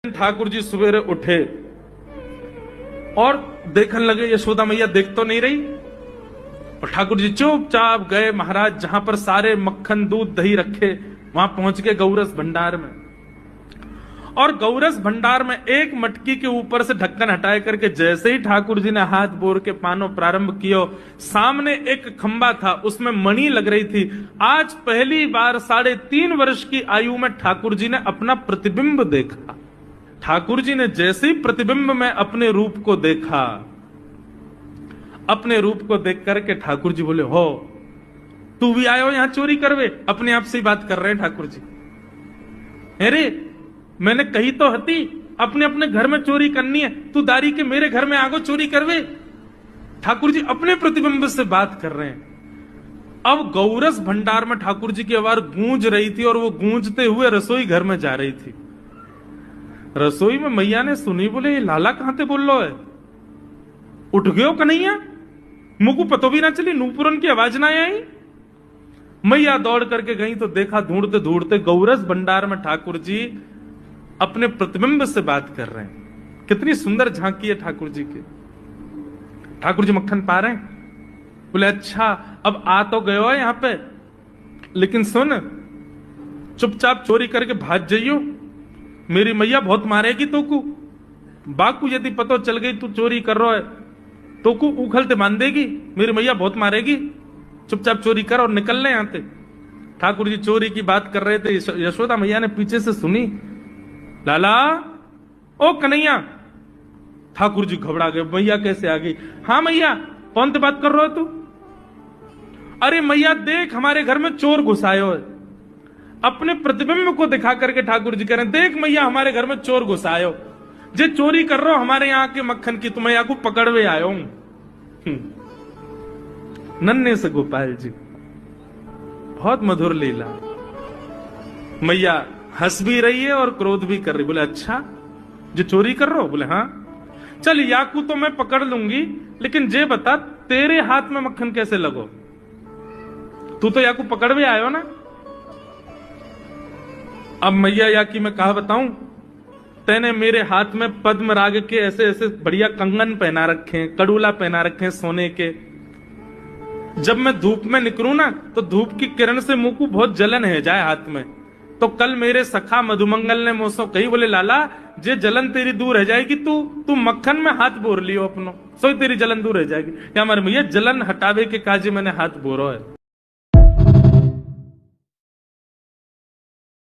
ठाकुर जी सवेरे उठे और देखने लगे यशोदा मैया देख तो नहीं रही। और ठाकुर जी चुपचाप गए महाराज जहां पर सारे मक्खन दूध दही रखे, वहां पहुंच गए गौरस भंडार में। और गौरस भंडार में एक मटकी के ऊपर से ढक्कन हटाए करके जैसे ही ठाकुर जी ने हाथ बोर के पानो प्रारंभ किया, सामने एक खंबा था, उसमें मणि लग रही थी। आज पहली बार 3.5 वर्ष की आयु में ठाकुर जी ने अपना प्रतिबिंब देखा। ठाकुर जी ने जैसे ही प्रतिबिंब में अपने रूप को देखा, अपने रूप को देख करके ठाकुर जी बोले, हो तू भी आयो यहां चोरी करवे? अपने आप से ही बात कर रहे हैं ठाकुर जी। अरे मैंने कही तो हती अपने अपने घर में चोरी करनी है, तू दारी के मेरे घर में आगो चोरी करवे? ठाकुर जी अपने प्रतिबिंब से बात कर रहे हैं। अब गौरस भंडार में ठाकुर जी की आवाज गूंज रही थी और वो गूंजते हुए रसोई घर में जा रही थी। रसोई में मैया ने सुनी, बोले ये लाला कहां से बोल लो है? उठ गयो कन्हैया, मुझको पतो भी ना चली, नूपुरन की आवाज ना आई। मैया दौड़ करके गई तो देखा ढूंढते ढूंढते गौरस भंडार में ठाकुर जी अपने प्रतिबिंब से बात कर रहे हैं। कितनी सुंदर झांकी है ठाकुर जी की। ठाकुर जी मक्खन पा रहे हैं। बोले अच्छा अब आ तो गयो है यहां पे, लेकिन सुन चुपचाप चोरी करके भाग जाइयो, मेरी मैया बहुत मारेगी तोकू। बाकू यदि पतो चल गई तू चोरी कर रहा है तो को उखलते बांध देगी, मेरी मैया बहुत मारेगी। चुपचाप चोरी कर और निकल ले यहां से। ठाकुर जी चोरी की बात कर रहे थे, यशोदा मैया ने पीछे से सुनी, लाला ओ कन्हैया। ठाकुर जी घबरा गए, मैया कैसे आ गई? हाँ मैया, कौन से बात कर रहे हो तू? अरे मैया देख हमारे घर में चोर घुसायो है। अपने प्रतिबिंब को दिखा करके ठाकुर जी कह रहे हैं, देख मैया हमारे घर में चोर घुसायो, जे चोरी कर रहे हो हमारे यहाँ के मक्खन की, तुम्हें यहाँ को पकड़वे आयो हूं। नन्हे से गोपाल जी, बहुत मधुर लीला। मैया हंस भी रही है और क्रोध भी कर रही। बोले अच्छा जो चोरी कर रहे हो? बोले हाँ। चल याकू तो मैं पकड़ लूंगी, लेकिन जे बता तेरे हाथ में मक्खन कैसे लगो? तू तो याकू पकड़वे आयो ना। अब मैया या कि मैं कहा बताऊं, तेने मेरे हाथ में पद्म राग के ऐसे ऐसे बढ़िया कंगन पहना रखे हैं, कड़ूला पहना रखे हैं सोने के। जब मैं धूप में निकलूं ना तो धूप की किरण से मुंह को बहुत जलन है जाए हाथ में। तो कल मेरे सखा मधुमंगल ने मुझसे कही, बोले लाला जे जलन तेरी दूर रह जाएगी, तू मक्खन में हाथ बोर लियो अपनो, सो तेरी जलन दूर रह जाएगी। या हमारे भैया जलन हटावे के काजे मैंने हाथ बोरो है।